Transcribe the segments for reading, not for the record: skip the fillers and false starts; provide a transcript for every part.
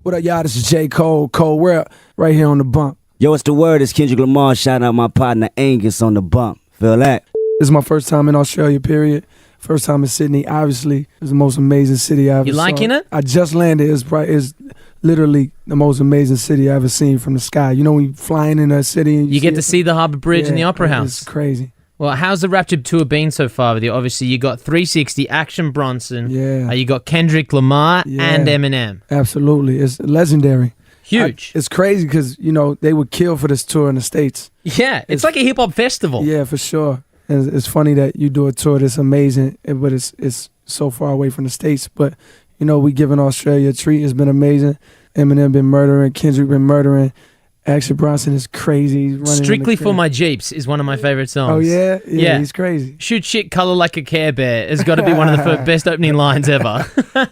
What up, y'all? This is J. Cole. Cole, we're right here on the bump. Yo, what's the word? It's Kendrick Lamar. Shout out my partner Angus on the bump. Feel that? This is my first time in Australia, period. First time in Sydney. Obviously, it's the most amazing city I ever saw. You liking it? I just landed. It's literally the most amazing city I ever seen from the sky. You know, when you're flying in a city. And you get to see the Harbour Bridge and the Opera House. It's crazy. Well, how's the Rapture tour been so far with you? Obviously, you got 360, Action Bronson. Yeah. You got Kendrick Lamar and Eminem. Absolutely. It's legendary. Huge. It's crazy because, you know, they would kill for this tour in the States. Yeah, it's like a hip-hop festival. Yeah, for sure. And it's funny that you do a tour that's amazing, but it's so far away from the States. But, you know, we giving Australia a treat. It's been amazing. Eminem been murdering. Kendrick been murdering. Action Bronson is crazy. He's running Strictly for My Jeeps is one of my favorite songs. Oh, yeah? Yeah, he's crazy. Shoot shit, color like a Care Bear has got to be one of the best opening lines ever.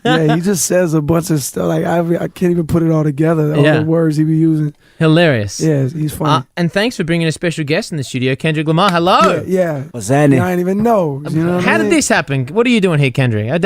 Yeah, he just says a bunch of stuff. Like, I can't even put it all together. All the words he be using. Hilarious. Yeah, he's funny. And thanks for bringing a special guest in the studio, Kendrick Lamar. Hello. Yeah. What's happening? I didn't even know. You know How did this happen? What are you doing here, Kendrick? How'd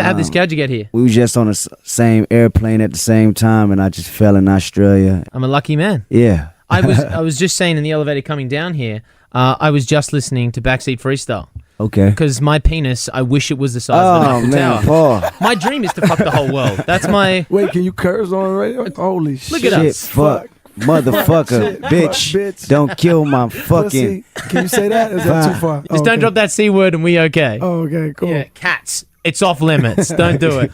you get here? We were just on the same airplane at the same time, and I just fell in Australia. I'm a lucky man. Yeah. I was just saying in the elevator coming down here, I was just listening to Backseat Freestyle. Okay. Because my penis, I wish it was the size of the Eiffel Tower. Paul. My dream is to fuck the whole world. That's my... Wait, can you curse on radio? Holy shit. Look at us. Fuck. Motherfucker. Bitch. Don't kill my fucking... Can you say that? Is that too far? Just don't drop that C word and we okay. Oh, okay, cool. Yeah, cats. It's off limits. Don't do it.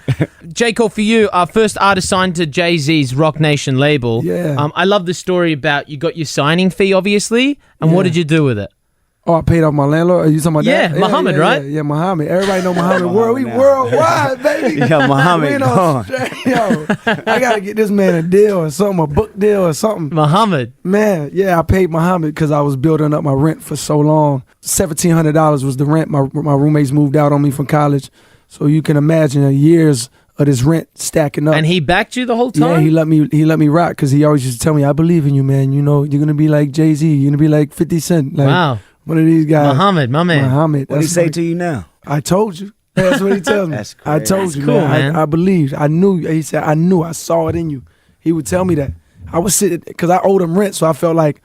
J. Cole, for you, our first artist signed to Jay-Z's Rock Nation label. Yeah. I love the story about you got your signing fee, obviously, and what did you do with it? Oh, I paid off my landlord? Are you talking about that? Yeah, Muhammad, right? Yeah, Muhammad. Everybody know Muhammad. We worldwide, baby. Yeah, Muhammad. Yo, I got to get this man a deal or something, a book deal or something. Muhammad. Man, yeah, I paid Muhammad because I was building up my rent for so long. $1,700 was the rent. My roommates moved out on me from college. So you can imagine years of this rent stacking up. And he backed you the whole time? Yeah, he let me rock because he always used to tell me, I believe in you, man. You know, you're going to be like Jay-Z. You're going to be like 50 Cent. Like, wow. One of these guys. Muhammad, my man. Muhammad. What did he say to you now? I told you. That's what he tells me. That's crazy. I told That's you, cool, man. I believed. I knew. He said, I knew. I saw it in you. He would tell me that. I was sitting, because I owed him rent, so I felt like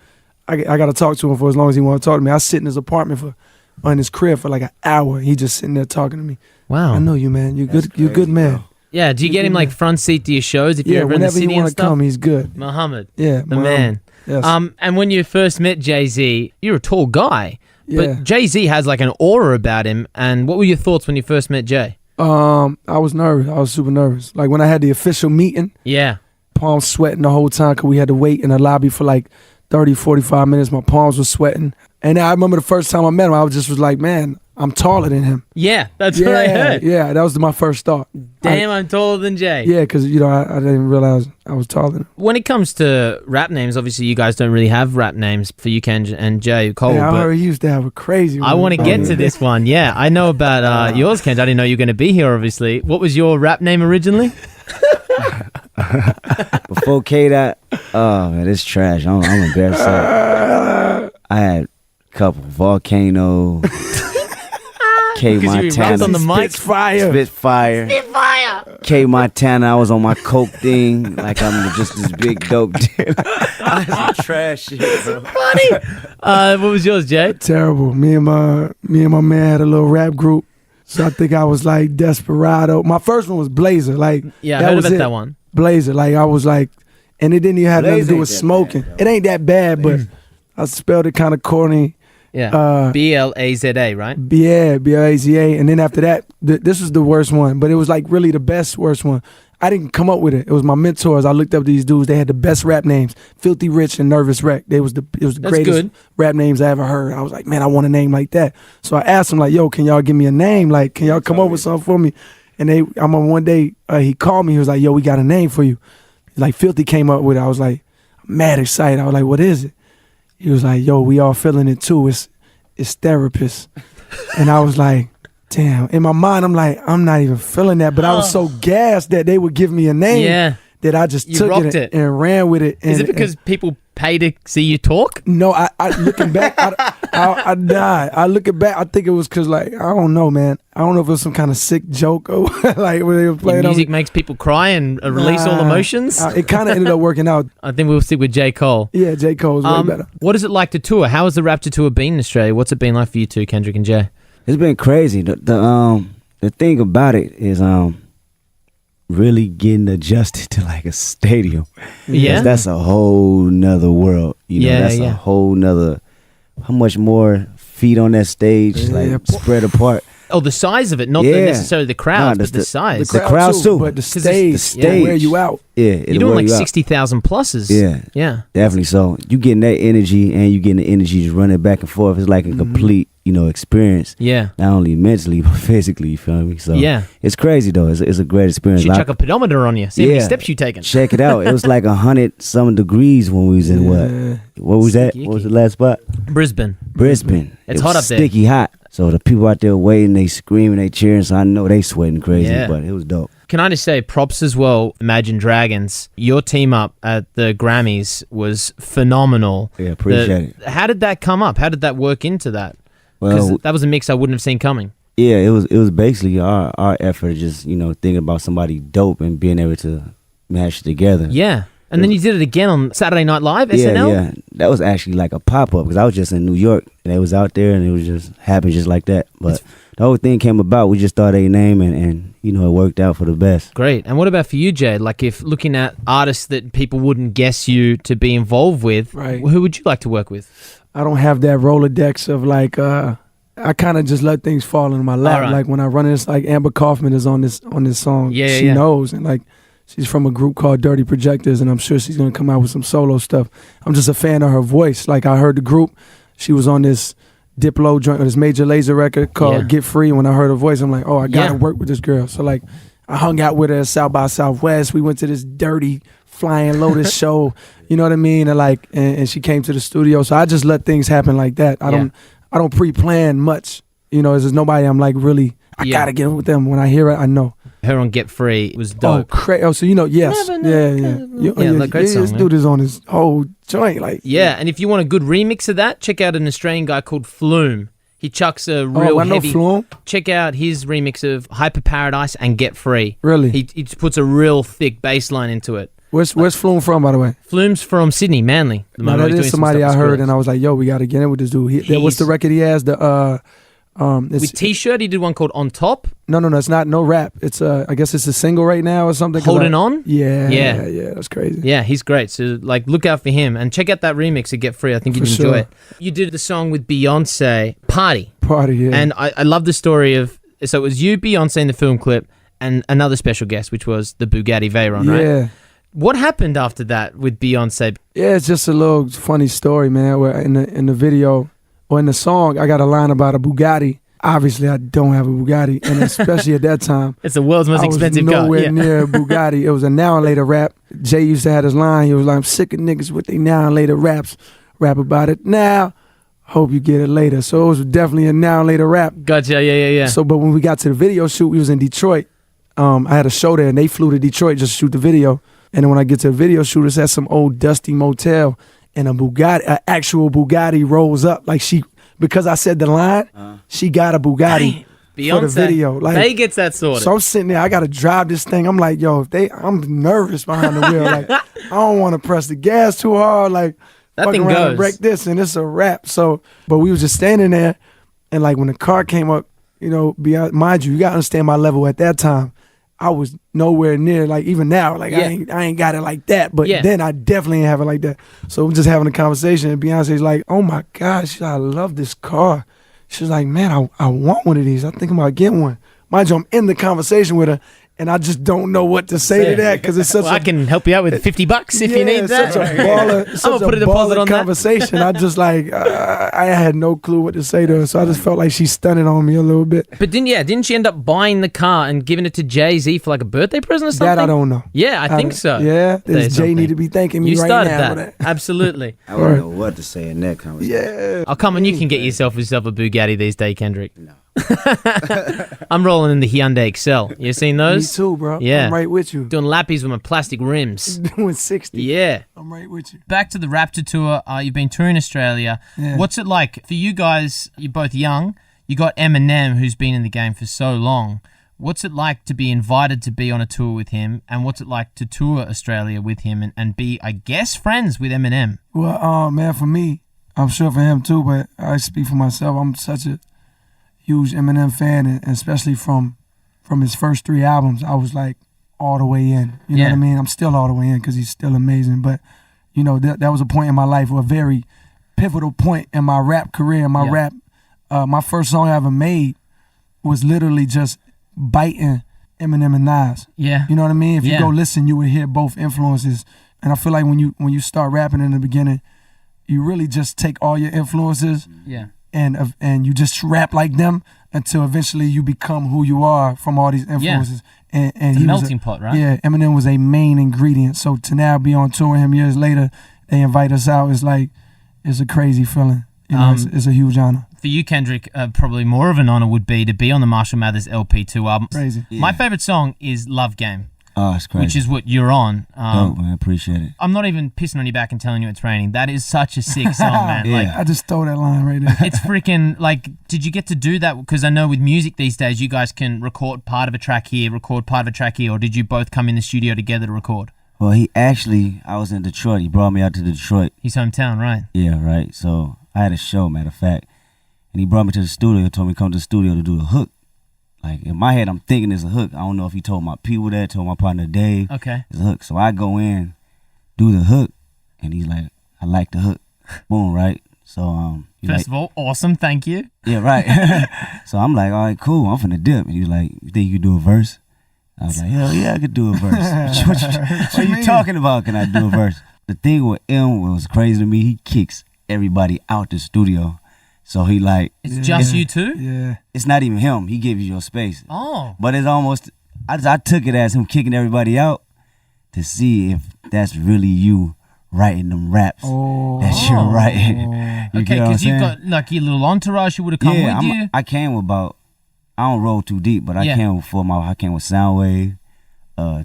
I got to talk to him for as long as he wanted to talk to me. I sit in his apartment in his crib for like an hour. He just sitting there talking to me. Wow. I know you, man. You're good. You're good, man. Yeah, do you get him like front seat to your shows if you're ever in the city and stuff? Whenever you want to come, he's good. Muhammad. Yeah, the man. Yes. And when you first met Jay-Z, you're a tall guy. Yeah. But Jay-Z has like an aura about him. And what were your thoughts when you first met Jay? I was nervous. I was super nervous. Like when I had the official meeting, Yeah. palms sweating the whole time because we had to wait in the lobby for like 30, 45 minutes. My palms were sweating. And I remember the first time I met him, I was like, man, I'm taller than him. Yeah, that's what I heard. Yeah, that was my first thought. Damn, I'm taller than Jay. Yeah, because, you know, I didn't realize I was taller than him. When it comes to rap names, obviously you guys don't really have rap names for you, Ken and Jay Cole. Yeah, I but heard he used to have a crazy one. I want to get to this one. Yeah, I know about yours, Ken. I didn't know you were going to be here, obviously. What was your rap name originally? Before K-Dot, oh man, it's trash. I'm embarrassed. I had a couple Volcano, K Montana, on the mic. Spitfire, K Montana. I was on my coke thing, like I'm just this big dope dealer. I was trash shit, bro. Funny. What was yours, Jay? Terrible. Me and my man had a little rap group. So I think I was like Desperado. My first one was Blazer. Like, Yeah, I heard about that one. Blazer. Like, I was like, and it didn't even have nothing to do with Blaze ain't that smoking. bad, It ain't that bad, but I spelled it kind of corny. Yeah. B-L-A-Z-A, right? Yeah, B-L-A-Z-A. And then after that, this was the worst one, but it was like really the best worst one. I didn't come up with it. It was my mentors. I looked up these dudes. They had the best rap names: Filthy Rich and Nervous Wreck. It was the greatest good. rap names I ever heard. I was like, man, I want a name like that. So I asked them, like, yo, can y'all give me a name? Like, can y'all come up with something for me? And I'm on one day, he called me. He was like, yo, we got a name for you. Like, Filthy came up with it. I was like, mad excited. I was like, what is it? He was like, yo, we all feeling it too. It's Therapist. And I was like, damn. In my mind, I'm like, I'm not even feeling that. But I was so gassed that they would give me a name. Yeah. that I just You took rocked it. and ran with it. And, Is it because people pay to see you talk? No, I looking back, I died. I looking back, I think it was because like I don't know, man. I don't know if it was some kind of sick joke or like when they were playing. Your music makes people cry and release all emotions. It kind of ended up working out. I think we'll stick with J. Cole. Yeah, J. Cole's way better. What is it like to tour? How has the Rapture tour been in Australia? What's it been like for you two, Kendrick and Jay? It's been crazy. The thing about it is really getting adjusted to like a stadium. Yeah. 'Cause that's a whole nother world. You know, Yeah, that's yeah. a whole nother. How much more feet on that stage, Yeah. like spread apart. Oh, the size of it, not Yeah. necessarily the crowds, Nah, but the size. The crowds too. but the 'Cause it's stage, the stage, wear stage. you out. Yeah, You're doing like 60,000 pluses. Yeah. Yeah. Definitely. So you getting that energy and you getting the energy just running back and forth. It's like a complete, experience. Yeah. Not only mentally but physically. You feel me? So Yeah. it's crazy though. It's a great experience. Should chuck a pedometer on you. See how many Yeah. steps you taken. Check it out. It was like 100-some degrees when we was in what was that? Sticky What was the last spot? Brisbane. Brisbane. It's It hot was up there. Sticky hot. So the people out there waiting, they screaming, they cheering. So I know they sweating crazy, Yeah. but it was dope. Can I just say props as well, Imagine Dragons. Your team up at the Grammys was phenomenal. Yeah, appreciate it. How did that come up? How did that work into that? Because Well, that was a mix I wouldn't have seen coming. yeah, it was basically our effort, just thinking about somebody dope and being able to mash it together. Yeah. And then you did it again on Saturday Night Live, Yeah, SNL? yeah. That was actually like a pop-up because I was just in New York and it was out there and it was just happened just like that. But the whole thing came about, we just thought a name and it worked out for the best. Great. And what about for you, Jay? Like if looking at artists that people wouldn't guess you to be involved with, Right. who would you like to work with? I don't have that Rolodex of like I kind of just let things fall in my lap. All right. Like when I run this, like Amber Kaufman is on this song. Yeah, she yeah. knows, and like she's from a group called Dirty Projectors, and I'm sure she's gonna come out with some solo stuff. I'm just a fan of her voice. Like I heard the group, she was on this Diplo joint, or this Major Lazer record called Yeah. Get Free. When I heard her voice, I'm like, oh, I gotta Yeah. work with this girl. So like, I hung out with her at South by Southwest. We went to this Dirty Flying Lotus show. You know what I mean? And she came to the studio. So I just let things happen like that. I don't pre-plan much. There's nobody I'm like really. I Yeah. gotta get with them. When I hear it, I know. Her on Get Free was Oh, dope. so yes, Never know. yeah. Like, great song, This man. dude is on his whole joint, like Yeah, and if you want a good remix of that, check out an Australian guy called Flume. He chucks a real I know heavy. Flume. Check out his remix of Hyper Paradise and Get Free. Really? He puts a real thick bass line into it. Where's Flume from, by the way? Flume's from Sydney, Manly. The No, moment that he's is doing some somebody stuff I with heard, Skrillex. and I was like, yo, we gotta get in with this dude. What's the He's- record he has? With T-shirt, he did one called On Top. No, it's not no rap. It's I guess it's a single right now or something. 'cause Holding On? Yeah, Yeah. yeah, that's crazy. Yeah, he's great. So, like, look out for him and check out that remix of Get Free. I think you'd For enjoy sure. it. You did the song with Beyonce, Party. Party, yeah. And I love the story of, so it was you, Beyonce in the film clip, and another special guest, which was the Bugatti Veyron, right? yeah. What happened after that with Beyonce? Yeah, it's just a little funny story, man. Where in the video or in the song, I got a line about a Bugatti. Obviously, I don't have a Bugatti, and especially at that time, It's the world's most I was expensive car. nowhere Yeah. near a Bugatti. It was a now and later rap. Jay used to have his line. He was like, "I'm sick of niggas with they now and later raps. Rap about it now. Hope you get it later." So it was definitely a now and later rap. Gotcha, yeah. So, but when we got to the video shoot, we was in Detroit. I had a show there, and they flew to Detroit just to shoot the video. And then when I get to the video shoot, it's at some old dusty motel, and an actual Bugatti rolls up. Like because I said the line, she got a Bugatti Beyonce, for the video. Like, they gets that sorted. so I'm sitting there, I gotta drive this thing. I'm like, yo, I'm nervous behind the wheel. Like, I don't want to press the gas too hard. Like, That fuck thing around goes. and break this, and it's a wrap. So, but we was just standing there, and like when the car came up, mind you gotta understand my level at that time. I was nowhere near, like even now, like Yeah. I ain't got it like that. But Yeah. then I definitely ain't have it like that. So we're just having a conversation, and Beyonce's like, "Oh my gosh, I love this car." She's like, "Man, I want one of these. I'm thinking about getting one." Mind you, I'm in the conversation with her, and I just don't know what to say to that because it's such Well, I can help you out with $50 if you need that. Such a baller, I'm such gonna put a deposit on that. conversation. I just like I had no clue what to say to her, so I just felt like she stunned on me a little bit. But didn't she end up buying the car and giving it to Jay-Z for like a birthday present or something? That I don't know. Yeah, I think so. Yeah, There's this Jay something. need to be thanking me You right started now. that. Absolutely. I wouldn't know what to say in that conversation. Yeah. Oh, come on, you can get yourself a Bugatti these days, Kendrick. No. I'm rolling in the Hyundai Excel. You seen Me those? too, bro. Yeah. I'm right with you. Doing lappies with my plastic rims. Doing 60. Yeah. I'm right with you. Back to the Raptor tour. You've been touring Australia. Yeah. What's it like for you guys? You're both young. You got Eminem, who's been in the game for so long. What's it like to be invited to be on a tour with him? And what's it like to tour Australia with him and be, I guess, friends with Eminem? Well, man, for me, I'm sure for him too, but I speak for myself. I'm such a huge Eminem fan, and especially from his first 3 albums, I was like all the way in. You know what I mean? I'm still all the way in because he's still amazing. But, you know, that was a point in my life, a very pivotal point in my rap career, my rap. My first song I ever made was literally just biting Eminem and Nas. Yeah. You know what I mean? If you go listen, you would hear both influences. And I feel like when you start rapping in the beginning, you really just take all your influences and you just rap like them until eventually you become who you are from all these influences. And It's a melting pot, right? Yeah, Eminem was a main ingredient. So to now be on tour with him years later, they invite us out, it's a crazy feeling. You know, it's a huge honor. For you, Kendrick, probably more of an honor would be to be on the Marshall Mathers LP2 album. Crazy. Yeah. My favorite song is Love Game, Oh, it's crazy. which is what you're on. Dope, man. I appreciate it. I'm not even pissing on your back and telling you it's raining. That is such a sick song, man. Yeah. Like, I just stole that line right there. it's freaking, like, did you get to do that? Because I know with music these days, you guys can record part of a track here, record part of a track here, or did you both come in the studio together to record? Well, I was in Detroit. He brought me out to Detroit. His hometown, right? Yeah, right. So I had a show, matter of fact. And he brought me to the studio, told me to come to the studio to do the hook. Like, in my head, I'm thinking it's a hook. I don't know if he told my people that, told my partner Dave. Okay. It's a hook. So I go in, do the hook, and he's like, I like the hook. Boom, right? So, First of all, awesome, thank you. yeah, right. So I'm like, all right, cool, I'm finna dip. And he was like, you think you can do a verse? I was like, hell yeah, I could do a verse. what you talking about? Can I do a verse? The thing with M was crazy to me. He kicks everybody out the studio. So he like, It's just you two? Yeah. it's not even him. He gives you your space. Oh. But it's almost, I took it as him kicking everybody out to see if that's really you writing them raps that you're writing. You Okay, get what I'm because you've saying? got like your little entourage who would have come with you. I came with about, I don't roll too deep, but I came with Soundwave,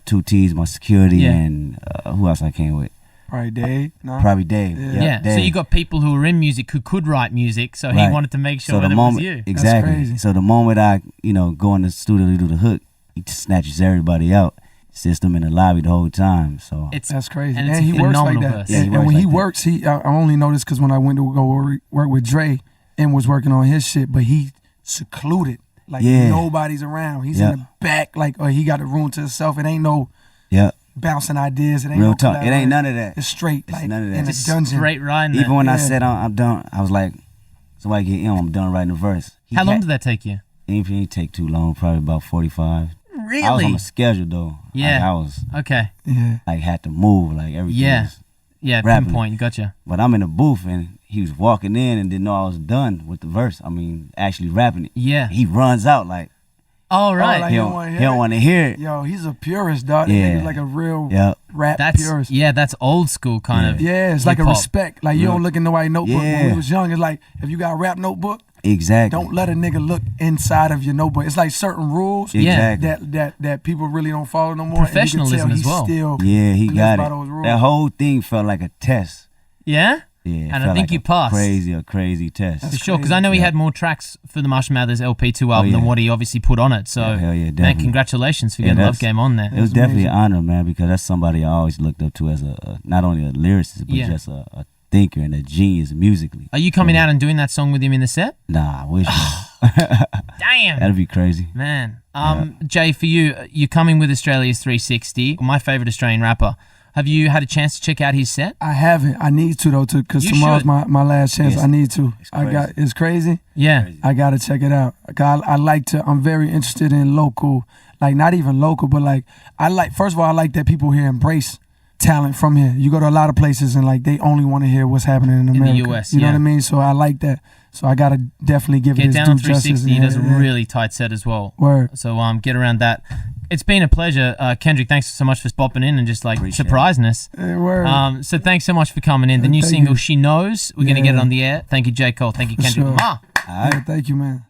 2 T's, my security, and who else I came with? Probably Dave. No? Probably Dave. Yeah. So Dave. you got people who are in music who could write music, so he Right. wanted to make sure So that the it moment, was you. exactly. crazy. So the moment I, go in the studio to do the hook, he just snatches everybody out, sits them in the lobby the whole time. So That's crazy. and And, it's a he works like phenomenal that. verse. Yeah, he and works when like he that. works, I only know this because when I went to go work with Dre and was working on his shit, but he secluded. Like nobody's around. He's in the back, like, or he got a room to himself. It ain't no bouncing ideas. It ain't real no talk. It ain't none of that. It's straight, like none of that. in a Just dungeon. straight riding Even it. when I said I'm done, I was like, somebody get in, I'm done writing the verse. How long did that take you? It didn't take too long, probably about 45. Really? I was on a schedule though. Yeah. Like, I was Okay. Yeah. like had to move, like everything. Yeah. Was, Yeah, rapping. pinpoint. Gotcha. but I'm in the booth and he was walking in and didn't know I was done with the verse. I mean, actually rapping it. Yeah. He runs out like Oh, right. like- he you don't, don't wanna he hear don't it? want to hear it. Yo, he's a purist, dog. Yeah. Yeah. Nigga's like a real rap purist. that's old school kind of. Yeah, it's like a hip-hop. respect. Like, you don't look in nobody's notebook. When Yeah. we was young, it's like, if you got a rap notebook, Exactly. don't let a nigga look inside of your notebook. It's like certain rules Exactly. that people really don't follow no more. And you can tell Professionalism as he's well. Still Yeah, he lives got by it. those rules. That whole thing felt like a test. Yeah? Yeah, it And I felt think like you a passed. a crazy test. For sure, because I know he had more tracks for the Marshall Mathers LP2 album than what he obviously put on it. So, Hell yeah, man, definitely. congratulations for Yeah, getting Love that's- Game on there. It was definitely an honor, man, because that's somebody I always looked up to as a not only a lyricist, but Yeah. just a thinker and a genius musically. Are you coming out and doing that song with him in the set? Nah, I wish. man. Damn. That'd be crazy. Man. Jay, for you, you're coming with Australia's 360, my favorite Australian rapper. Have you had a chance to check out his set? I haven't. I need to though, because You tomorrow's should. my last chance. Yes. I need to. It's It's crazy. Yeah. I gotta check it out. I like to. I'm very interested in local, like not even local, but like First of all, I like that people here embrace talent from here. You go to a lot of places and like they only want to hear what's happening in America. the US, you know yeah. what I mean? So I like that. So I gotta definitely give it Get its down due on justice. 360. He does a Yeah. really tight set as well. Word. So get around that. It's been a pleasure. Kendrick, thanks so much for popping in and just like Appreciate surprising us. Word. So thanks so much for coming in. The new Thank single, you. She Knows, we're going to get it Yeah. on the air. Thank you, J. Cole. Thank you, Kendrick. sure. Mwah. All right. Thank you, man.